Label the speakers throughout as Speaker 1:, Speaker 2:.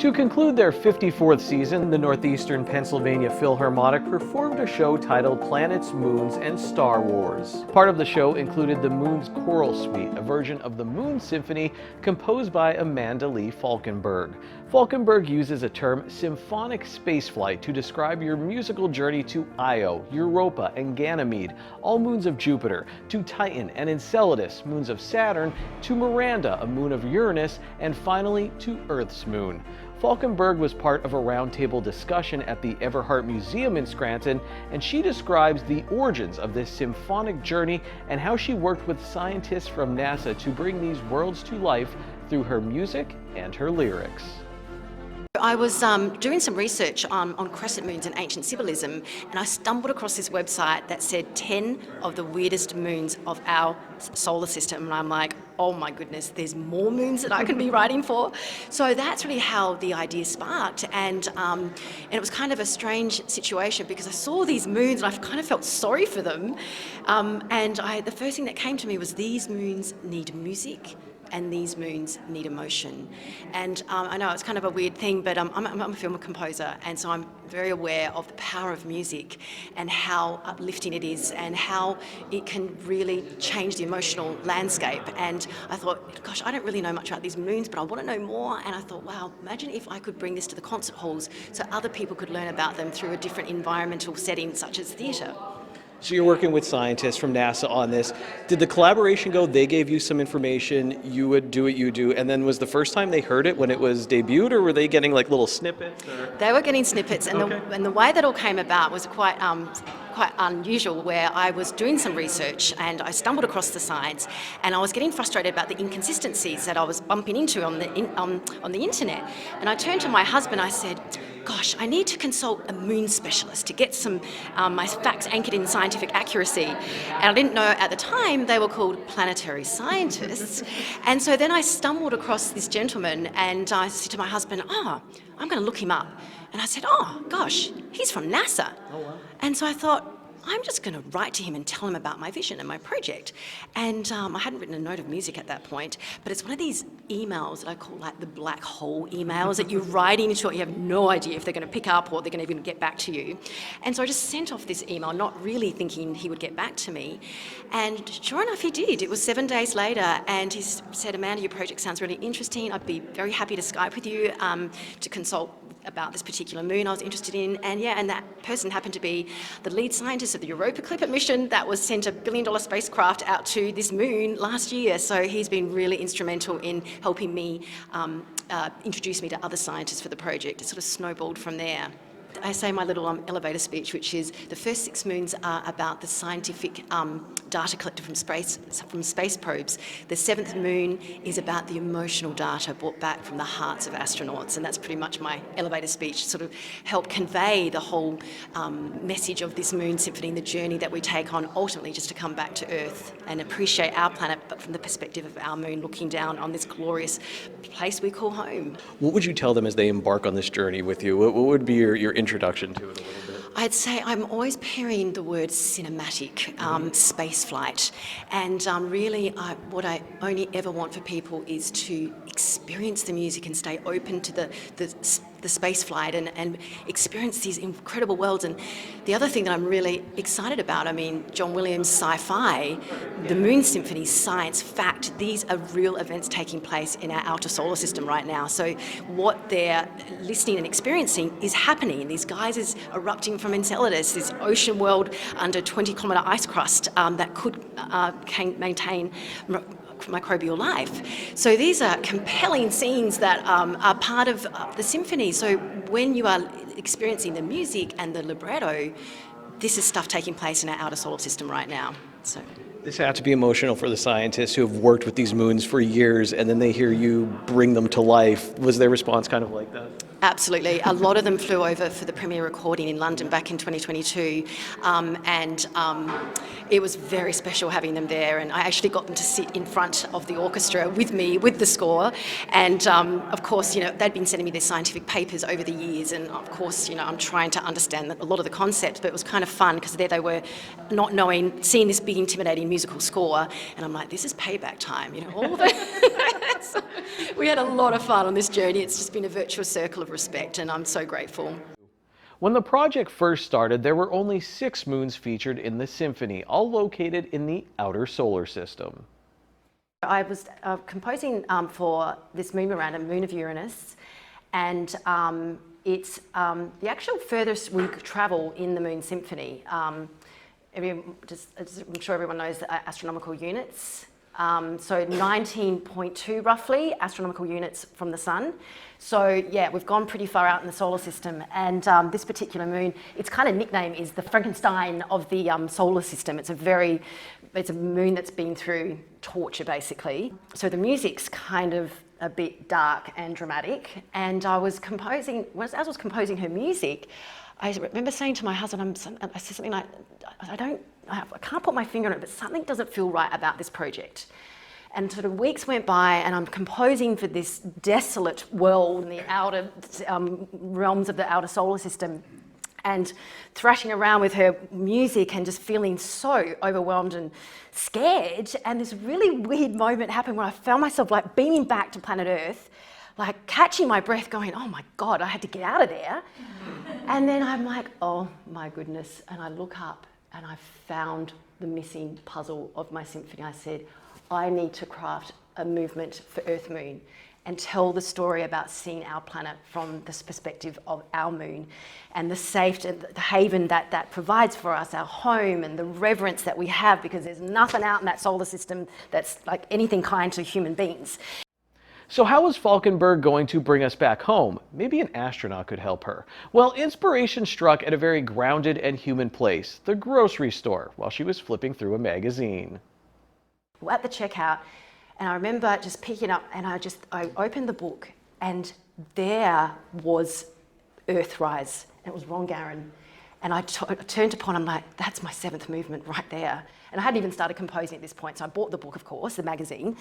Speaker 1: To conclude their 54th season, the Northeastern Pennsylvania Philharmonic performed a show titled Planets, Moons, and Star Wars. Part of the show included the Moons Choral Suite, a version of the Moons Symphony composed by Amanda Lee Falkenberg. Falkenberg uses a term symphonic spaceflight to describe your musical journey to Io, Europa, and Ganymede, all moons of Jupiter, to Titan and Enceladus, moons of Saturn, to Miranda, a moon of Uranus, and finally to Earth's moon. Falkenberg was part of a roundtable discussion at the Everhart Museum in Scranton, and she describes the origins of this symphonic journey and how she worked with scientists from NASA to bring these worlds to life through her music and her lyrics.
Speaker 2: I was doing some research on crescent moons and ancient symbolism, and I stumbled across this website that said 10 of the weirdest moons of our solar system, and I'm like, oh my goodness, there's more moons that I can be writing for. So that's really how the idea sparked, and it was kind of a strange situation because I saw these moons and I kind of felt sorry for them, and the first thing that came to me was these moons need music. And these moons need emotion. And I know it's kind of a weird thing, but I'm a film composer, and so I'm very aware of the power of music and how uplifting it is and how it can really change the emotional landscape. And I thought, gosh, I don't really know much about these moons, but I want to know more. And I thought, wow, imagine if I could bring this to the concert halls so other people could learn about them through a different environmental setting, such as theatre.
Speaker 1: So you're working with scientists from NASA on this. Did the collaboration go, they gave you some information, you would do what you do, and then was the first time they heard it when it was debuted, or were they getting like little snippets? Or?
Speaker 2: They were getting snippets, and,
Speaker 1: okay.
Speaker 2: the way that all came about was quite unusual, where I was doing some research and I stumbled across the science, and I was getting frustrated about the inconsistencies that I was bumping into on the internet. And I turned to my husband, I said, gosh, I need to consult a moon specialist to get some my facts anchored in scientific accuracy. And I didn't know at the time they were called planetary scientists. And so then I stumbled across this gentleman, and I said to my husband, I'm going to look him up. And I said, oh gosh, he's from NASA.
Speaker 1: Oh, wow.
Speaker 2: And so I thought, I'm just going to write to him and tell him about my vision and my project. And I hadn't written a note of music at that point, but it's one of these emails that I call like the black hole emails that you write into it, you have no idea if they're going to pick up or they're going to even get back to you. And so I just sent off this email, not really thinking he would get back to me. And sure enough, he did. It was 7 days later, and he said, Amanda, your project sounds really interesting. I'd be very happy to Skype with you to consult about this particular moon I was interested in, and that person happened to be the lead scientist of the Europa Clipper mission that was sent a billion-dollar spacecraft out to this moon last year. So he's been really instrumental in helping me introduce me to other scientists for the project. It sort of snowballed from there. I say my little elevator speech, which is the first 6 moons are about the scientific data collected from space probes. The 7th moon is about the emotional data brought back from the hearts of astronauts, and that's pretty much my elevator speech, sort of help convey the whole message of this Moons Symphony and the journey that we take on, ultimately just to come back to Earth and appreciate our planet, but from the perspective of our moon, looking down on this glorious place we call home.
Speaker 1: What would you tell them as they embark on this journey with you? What would be your introduction to it a little bit?
Speaker 2: I'd say I'm always pairing the word cinematic, spaceflight, and really what I only ever want for people is to experience the music and stay open to the space flight and experience these incredible worlds. And the other thing that I'm really excited about, I mean, John Williams' sci-fi, the Moons Symphony, science, fact, these are real events taking place in our outer solar system right now. So what they're listening and experiencing is happening. These geysers erupting from Enceladus, this ocean world under 20-kilometre ice crust that could maintain microbial life. So these are compelling scenes that are part of the symphony. So when you are experiencing the music and the libretto, this is stuff taking place in our outer solar system right now. So
Speaker 1: this had to be emotional for the scientists who have worked with these moons for years, and then they hear you bring them to life. Was their response kind of like that?
Speaker 2: Absolutely. A lot of them flew over for the premiere recording in London back in 2022, and it was very special having them there. And I actually got them to sit in front of the orchestra with me, with the score. And of course, they'd been sending me their scientific papers over the years, and of course, I'm trying to understand a lot of the concepts. But it was kind of fun because there they were, not knowing, seeing this big, intimidating musical score, and I'm like, this is payback time. All the. So we had a lot of fun on this journey. It's just been a virtuous circle of respect, and I'm so grateful.
Speaker 1: When the project first started, there were only 6 moons featured in the symphony, all located in the outer solar system.
Speaker 2: I was composing for this moon Miranda, Moon of Uranus, and it's the actual furthest we could travel in the Moons Symphony. I'm sure everyone knows the astronomical units. So 19.2 roughly astronomical units from the sun. So yeah, we've gone pretty far out in the solar system, and this particular moon, its kind of nickname is the Frankenstein of the solar system. It's a moon that's been through torture basically. So the music's kind of a bit dark and dramatic, and I was composing, as I was composing her music, I remember saying to my husband, I said something like, I can't put my finger on it, but something doesn't feel right about this project. And sort of weeks went by, and I'm composing for this desolate world in the outer realms of the outer solar system, and thrashing around with her music and just feeling so overwhelmed and scared. And this really weird moment happened where I found myself like beaming back to planet Earth, like catching my breath going, oh my God, I had to get out of there. And then I'm like, oh my goodness. And I look up and I found the missing puzzle of my symphony. I said, I need to craft a movement for Earth Moon and tell the story about seeing our planet from this perspective of our moon, and the safety, the haven that provides for us, our home, and the reverence that we have, because there's nothing out in that solar system that's like anything kind to human beings.
Speaker 1: So how is Falkenberg going to bring us back home? Maybe an astronaut could help her. Well, inspiration struck at a very grounded and human place, the grocery store, while she was flipping through a magazine.
Speaker 2: At the checkout, and I remember just picking up, and I opened the book, and there was Earthrise, and it was Ron Garan. And I turned upon, I'm like, that's my 7th movement right there. And I hadn't even started composing at this point, so I bought the book, of course, the magazine.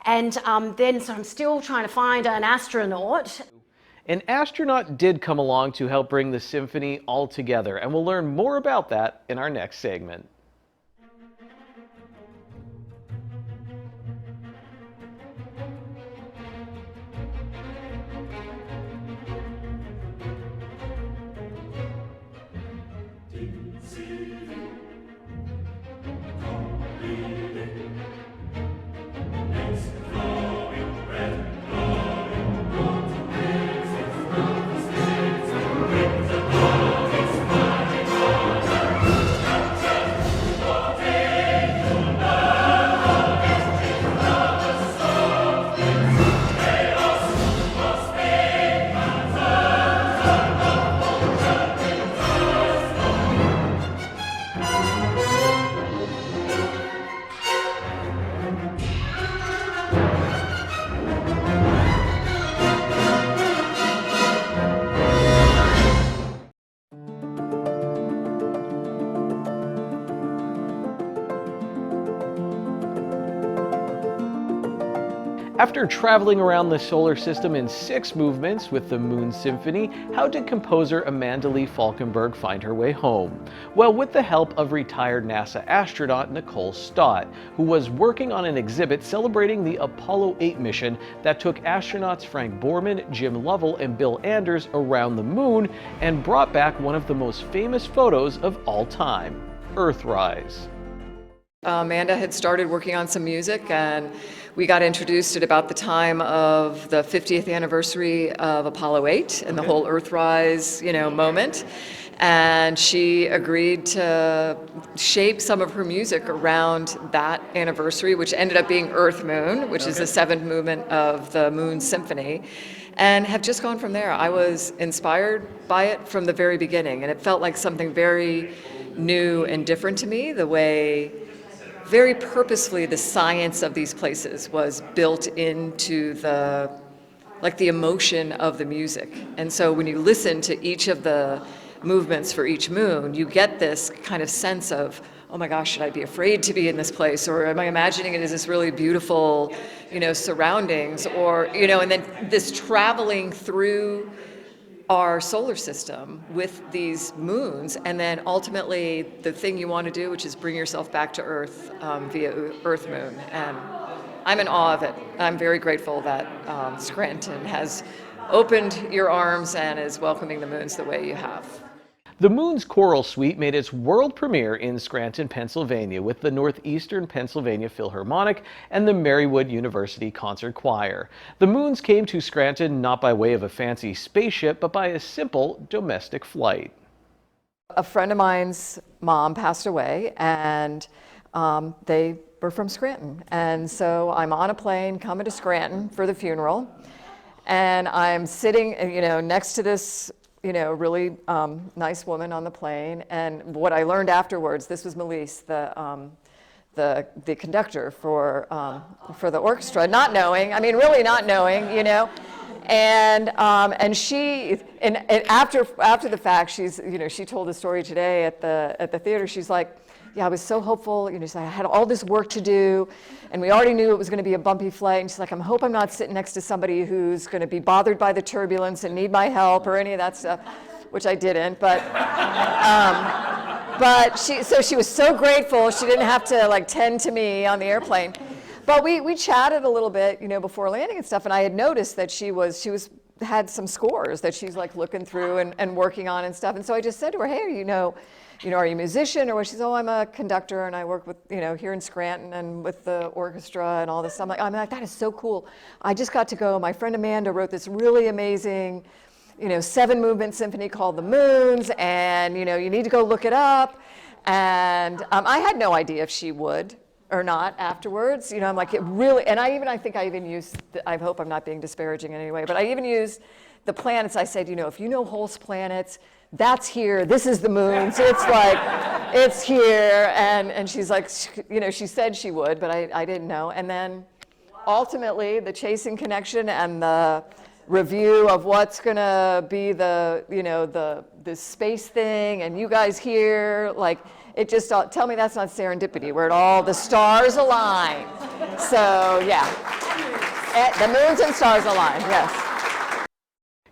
Speaker 2: And so I'm still trying to find an astronaut.
Speaker 1: An astronaut did come along to help bring the symphony all together, and we'll learn more about that in our next segment. After traveling around the solar system in 6 movements with the Moons Symphony, how did composer Amanda Lee Falkenberg find her way home? Well, with the help of retired NASA astronaut Nicole Stott, who was working on an exhibit celebrating the Apollo 8 mission that took astronauts Frank Borman, Jim Lovell, and Bill Anders around the moon and brought back one of the most famous photos of all time, Earthrise.
Speaker 3: Amanda had started working on some music, and we got introduced at about the time of the 50th anniversary of Apollo 8 and the whole Earthrise, moment. And she agreed to shape some of her music around that anniversary, which ended up being Earth Moon, which is the 7th movement of the Moons Symphony, and have just gone from there. I was inspired by it from the very beginning, and it felt like something very new and different to me, the way very purposefully the science of these places was built into the like the emotion of the music. And so when you listen to each of the movements for each moon, you get this kind of sense of, oh my gosh, should I be afraid to be in this place? Or am I imagining it as this really beautiful, surroundings? Or, and then this traveling through our solar system with these moons, and then ultimately the thing you want to do, which is bring yourself back to Earth via Earth Moon. And I'm in awe of it. I'm very grateful that Scranton has opened your arms and is welcoming the moons the way you have.
Speaker 1: The Moons Choral Suite made its world premiere in Scranton, Pennsylvania with the Northeastern Pennsylvania Philharmonic and the Marywood University Concert Choir. The Moons came to Scranton not by way of a fancy spaceship, but by a simple domestic flight.
Speaker 3: A friend of mine's mom passed away, and they were from Scranton. And so I'm on a plane coming to Scranton for the funeral, and I'm sitting, next to this really nice woman on the plane. And what I learned afterwards, this was Melise, the conductor for the orchestra, not knowing, really not knowing, and she, and after the fact, she told the story today at the theater. She's like, yeah, I was so hopeful. She's like, I had all this work to do, and we already knew it was going to be a bumpy flight. And she's like, I hope I'm not sitting next to somebody who's going to be bothered by the turbulence and need my help or any of that stuff, which I didn't. But she was so grateful she didn't have to tend to me on the airplane. But we chatted a little bit, before landing and stuff, and I had noticed that she had some scores that she's looking through and working on and stuff. And so I just said to her, hey, are you a musician? Or she says, oh, I'm a conductor and I work with, here in Scranton and with the orchestra and all this. I'm like, that is so cool. I just got to go. My friend Amanda wrote this really amazing, 7-movement symphony called the Moons, and, you need to go look it up. And I had no idea if she would or not afterwards. I'm like, it really, and I think I even used, I hope I'm not being disparaging in any way, but I even used the planets. I said, if you know Holst planets, that's here, this is the moons, it's here. And she's like, she said she would, but I didn't know. And then ultimately the chasing connection and the review of what's gonna be the space thing, and you guys here, it just, tell me that's not serendipity, where the stars align. So yeah, the moons and stars align, yes.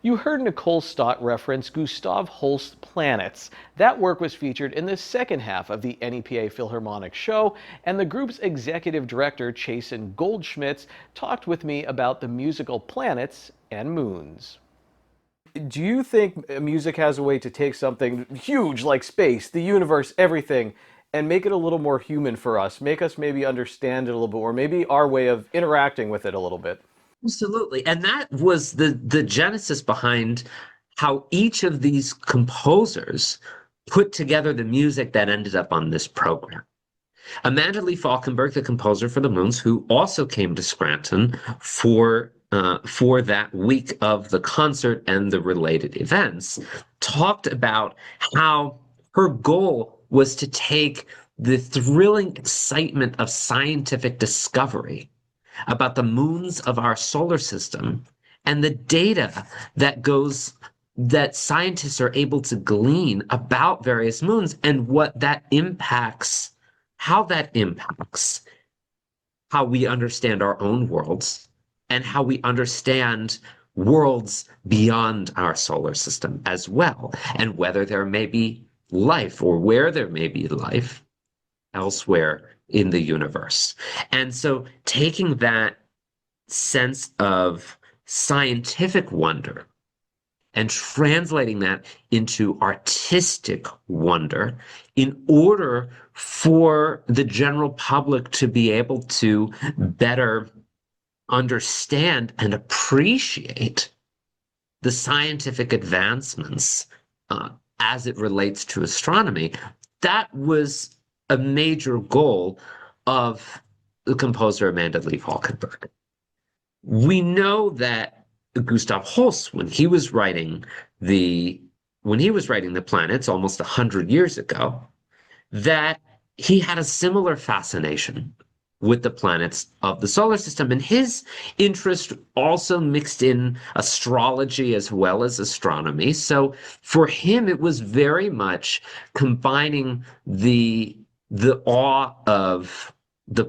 Speaker 1: You heard Nicole Stott reference Gustav Holst Planets. That work was featured in the second half of the NEPA Philharmonic show, and the group's executive director, Chasen Goldschmitz, talked with me about the musical Planets and Moons. Do you think music has a way to take something huge like space, the universe, everything, and make it a little more human for us, make us maybe understand it a little bit, or maybe our way of interacting with it a little bit?
Speaker 4: Absolutely. And that was the genesis behind how each of these composers put together the music that ended up on this program. Amanda Lee Falkenberg, the composer for the Moons, who also came to Scranton for that week of the concert and the related events, talked about how her goal was to take the thrilling excitement of scientific discovery about the moons of our solar system and the data that scientists are able to glean about various moons and what that impacts, how we understand our own worlds and how we understand worlds beyond our solar system as well, and whether there may be life or where there may be life elsewhere in the universe. And so taking that sense of scientific wonder and translating that into artistic wonder in order for the general public to be able to better understand and appreciate the scientific advancements as it relates to astronomy, that was a major goal of the composer Amanda Lee Falkenberg. We know that Gustav Holst, when he was writing the planets almost 100 years ago, that he had a similar fascination with the planets of the solar system. And his interest also mixed in astrology as well as astronomy. So for him, it was very much combining the awe of the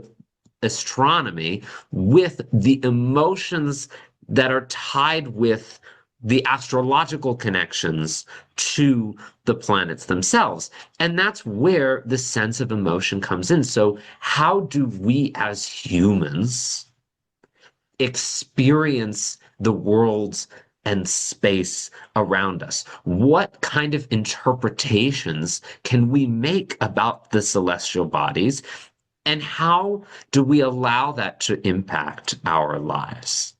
Speaker 4: astronomy with the emotions that are tied with the astrological connections to the planets themselves. And that's where the sense of emotion comes in. So how do we as humans experience the worlds and space around us? What kind of interpretations can we make about the celestial bodies? And how do we allow that to impact our lives?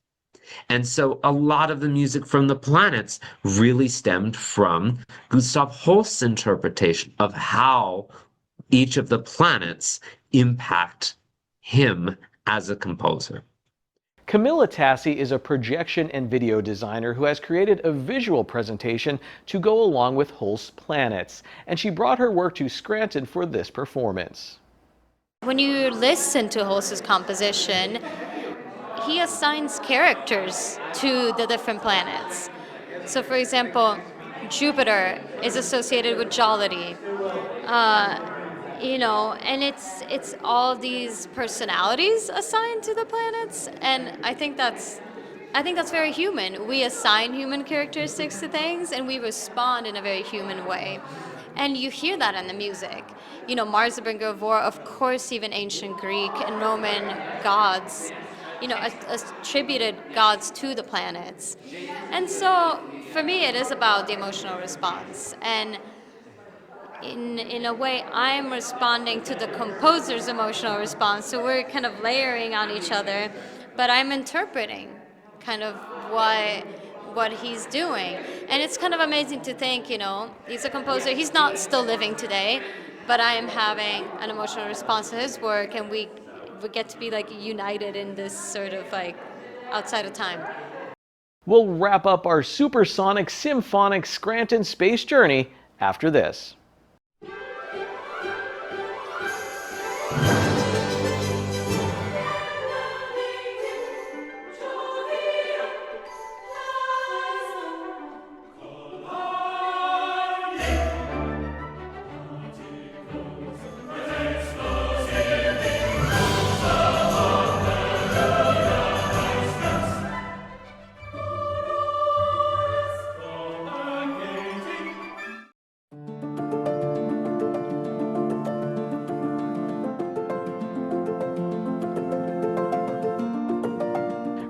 Speaker 4: And so a lot of the music from the planets really stemmed from Gustav Holst's interpretation of how each of the planets impact him as a composer.
Speaker 1: Camilla Tassi is a projection and video designer who has created a visual presentation to go along with Holst's planets, and she brought her work to Scranton for this performance.
Speaker 5: When you listen to Holst's composition, he assigns characters to the different planets. So for example, Jupiter is associated with jollity, and it's all these personalities assigned to the planets, and I think that's very human. We assign human characteristics to things, and we respond in a very human way. And you hear that in the music. Mars, the bringer of war, of course, even ancient Greek and Roman gods, attributed gods to the planets. And so, for me, it is about the emotional response. And in a way, I'm responding to the composer's emotional response. So we're kind of layering on each other, but I'm interpreting kind of what he's doing. And it's kind of amazing to think, he's a composer. He's not still living today, but I am having an emotional response to his work, and we get to be like united in this sort of like outside of time.
Speaker 1: We'll wrap up our supersonic symphonic Scranton space journey after this.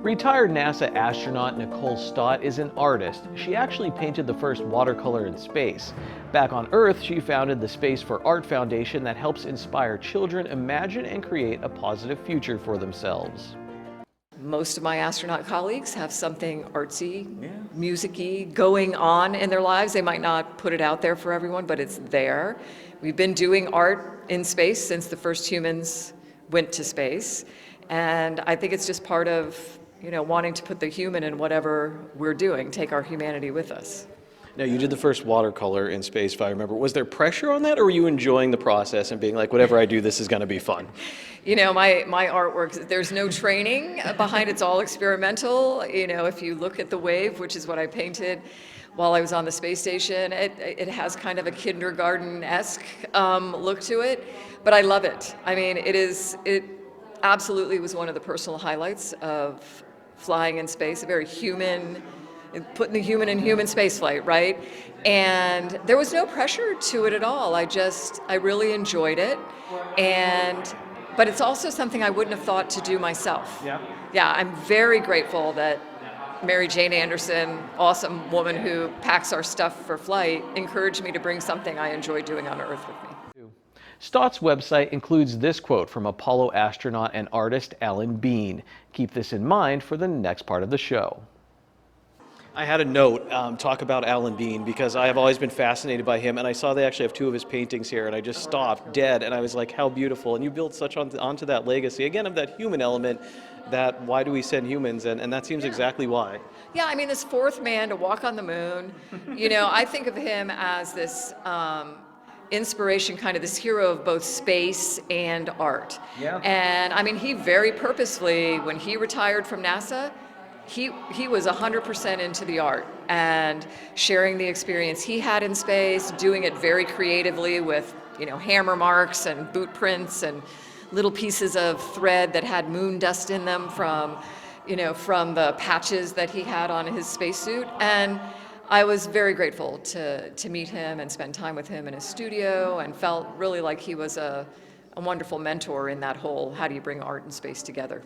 Speaker 1: Retired NASA astronaut Nicole Stott is an artist. She actually painted the first watercolor in space. Back on Earth, she founded the Space for Art Foundation that helps inspire children imagine and create a positive future for themselves.
Speaker 3: Most of my astronaut colleagues have something artsy, music-y going on in their lives. They might not put it out there for everyone, but it's there. We've been doing art in space since the first humans went to space. And I think it's just part of wanting to put the human in whatever we're doing, take our humanity with us.
Speaker 1: Now, you did the first watercolor in space, if I remember. Was there pressure on that, or were you enjoying the process and being like, whatever I do, this is going to be fun?
Speaker 3: My artwork, there's no training behind it. It's all experimental. If you look at the wave, which is what I painted while I was on the space station, it has kind of a kindergarten-esque look to it, but I love it. I mean, it absolutely was one of the personal highlights of flying in space, a very human, putting the human in human spaceflight, right? And there was no pressure to it at all. I really enjoyed it. But it's also something I wouldn't have thought to do myself. Yeah, I'm very grateful that Mary Jane Anderson, awesome woman who packs our stuff for flight, encouraged me to bring something I enjoy doing on Earth with me.
Speaker 1: Stott's website includes this quote from Apollo astronaut and artist Alan Bean. Keep this in mind for the next part of the show. I had a note talk about Alan Bean because I have always been fascinated by him, and I saw they actually have two of his paintings here, and I just stopped dead, and I was like, how beautiful. And you built such onto that legacy, again, of that human element, that why do we send humans, and that seems exactly why.
Speaker 3: Yeah, I mean, this fourth man to walk on the moon, I think of him as this inspiration, kind of this hero of both space and art.
Speaker 1: Yeah.
Speaker 3: And I mean, he very purposefully, when he retired from NASA, he was 100% into the art and sharing the experience he had in space, doing it very creatively with, hammer marks and boot prints and little pieces of thread that had moon dust in them from the patches that he had on his spacesuit. And I was very grateful to meet him and spend time with him in his studio, and felt really like he was a wonderful mentor in that whole, how do you bring art and space together?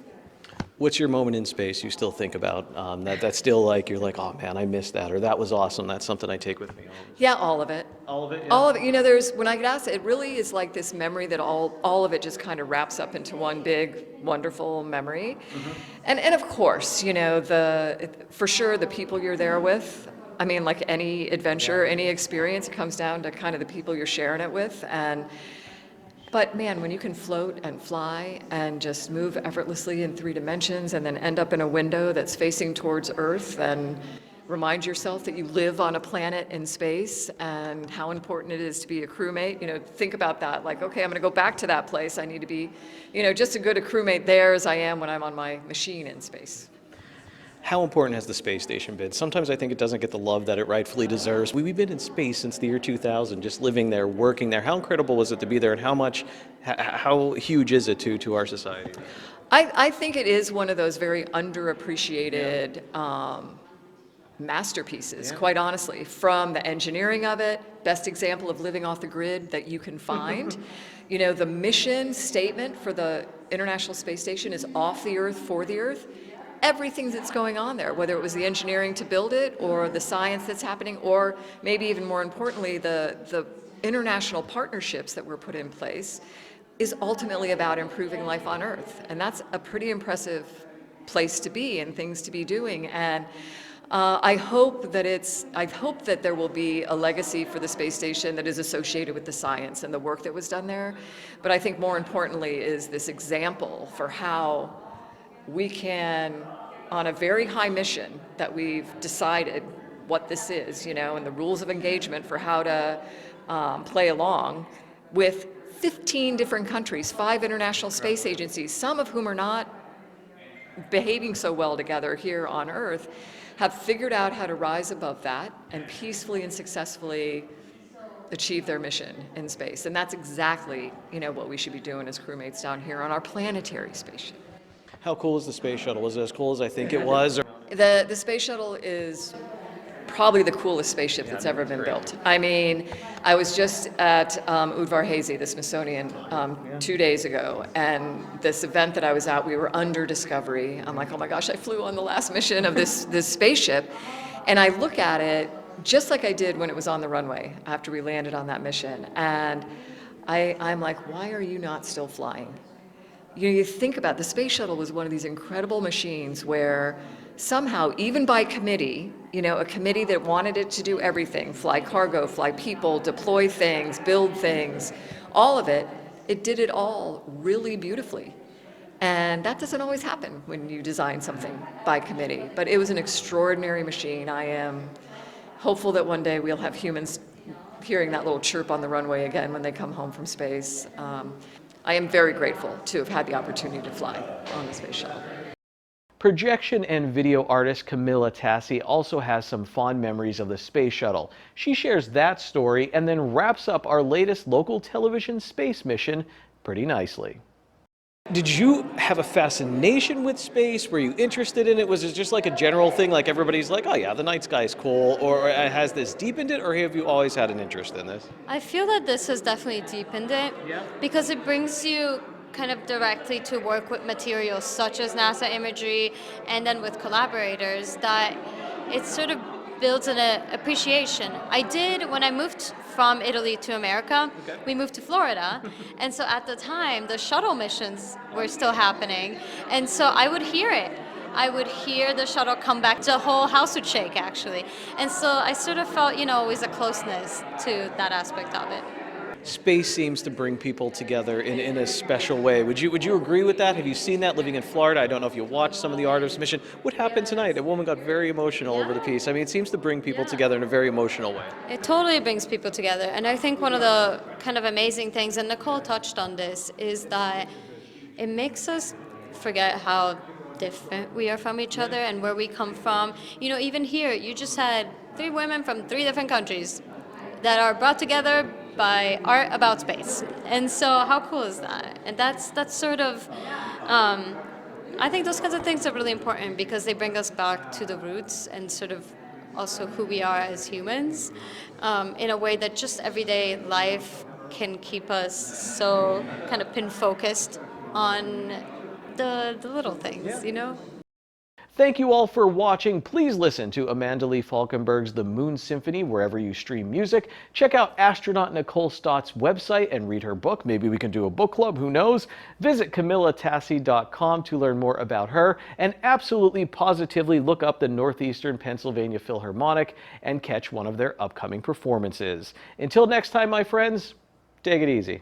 Speaker 1: What's your moment in space you still think about that's still like, you're like, oh man, I missed that, or that was awesome, that's something I take with me always?
Speaker 3: Yeah, all of it.
Speaker 1: All of it? Yeah.
Speaker 3: All of it. When I get asked, it really is like this memory that all of it just kind of wraps up into one big, wonderful memory. Mm-hmm. And of course, for sure, the people you're there with. I mean, like any adventure, any experience, it comes down to kind of the people you're sharing it with. But man, when you can float and fly and just move effortlessly in 3 dimensions, and then end up in a window that's facing towards Earth, and remind yourself that you live on a planet in space and how important it is to be a crewmate, think about that. Like, okay, I'm gonna go back to that place. I need to be, just as good a crewmate there as I am when I'm on my machine in space.
Speaker 1: How important has the space station been? Sometimes I think it doesn't get the love that it rightfully deserves. We've been in space since the year 2000, just living there, working there. How incredible was it to be there, and how huge is it to our society?
Speaker 3: I think it is one of those very underappreciated masterpieces, quite honestly, from the engineering of it, best example of living off the grid that you can find. The mission statement for the International Space Station is off the Earth, for the Earth. Everything that's going on there, whether it was the engineering to build it, or the science that's happening, or maybe even more importantly, the international partnerships that were put in place, is ultimately about improving life on Earth. And that's a pretty impressive place to be and things to be doing. And I hope that there will be a legacy for the space station that is associated with the science and the work that was done there. But I think more importantly is this example for how we can, on a very high mission that we've decided what this is, and the rules of engagement for how to play along with 15 different countries, 5 international space agencies, some of whom are not behaving so well together here on Earth, have figured out how to rise above that and peacefully and successfully achieve their mission in space. And that's exactly, what we should be doing as crewmates down here on our planetary spaceship.
Speaker 1: How cool is the space shuttle? Is it as cool as I think it was? Or?
Speaker 3: The space shuttle is probably the coolest spaceship that's ever been built. I mean, I was just at Udvar Hazy, the Smithsonian, 2 days ago, and this event that I was at, we were under Discovery. I'm like, oh my gosh, I flew on the last mission of this spaceship, and I look at it just like I did when it was on the runway after we landed on that mission, and I'm like, why are you not still flying? You think about the space shuttle was one of these incredible machines where somehow, even by committee, a committee that wanted it to do everything, fly cargo, fly people, deploy things, build things, all of it, it did it all really beautifully. And that doesn't always happen when you design something by committee, but it was an extraordinary machine. I am hopeful that one day we'll have humans hearing that little chirp on the runway again when they come home from space. I am very grateful to have had the opportunity to fly on the space shuttle.
Speaker 1: Projection and video artist Camilla Tassi also has some fond memories of the space shuttle. She shares that story and then wraps up our latest local television space mission pretty nicely. Did you have a fascination with space? Were you interested in it? Was it just like a general thing, like everybody's like, oh yeah, the night sky is cool, or has this deepened it, or have you always had an interest in this?
Speaker 5: I feel that this has definitely deepened it because it brings you kind of directly to work with materials such as NASA imagery, and then with collaborators, that it sort of builds an appreciation. I did, when I moved from Italy to America, we moved to Florida, and so at the time the shuttle missions were still happening, and so I would hear it. I would hear the shuttle come back, the whole house would shake actually. And so I sort of felt, always a closeness to that aspect of it.
Speaker 1: space seems to bring people together in a special way. Would you agree with that? Have you seen that living in Florida? I don't know if you watched some of the Art of Submission. What happened tonight? A woman got very emotional over the piece. I mean, it seems to bring people together in a very emotional way.
Speaker 5: It totally brings people together. And I think one of the kind of amazing things, and Nicole touched on this, is that it makes us forget how different we are from each other and where we come from. You know, even here, you just had 3 women from 3 different countries that are brought together by art about space. And so how cool is that? And that's sort of, I think those kinds of things are really important because they bring us back to the roots and sort of also who we are as humans, in a way that just everyday life can keep us so kind of pin focused on the little things, you know?
Speaker 1: Thank you all for watching. Please listen to Amanda Lee Falkenberg's The Moons Symphony wherever you stream music. Check out astronaut Nicole Stott's website and read her book. Maybe we can do a book club, who knows? Visit CamillaTassy.com to learn more about her, and absolutely positively look up the Northeastern Pennsylvania Philharmonic and catch one of their upcoming performances. Until next time, my friends, take it easy.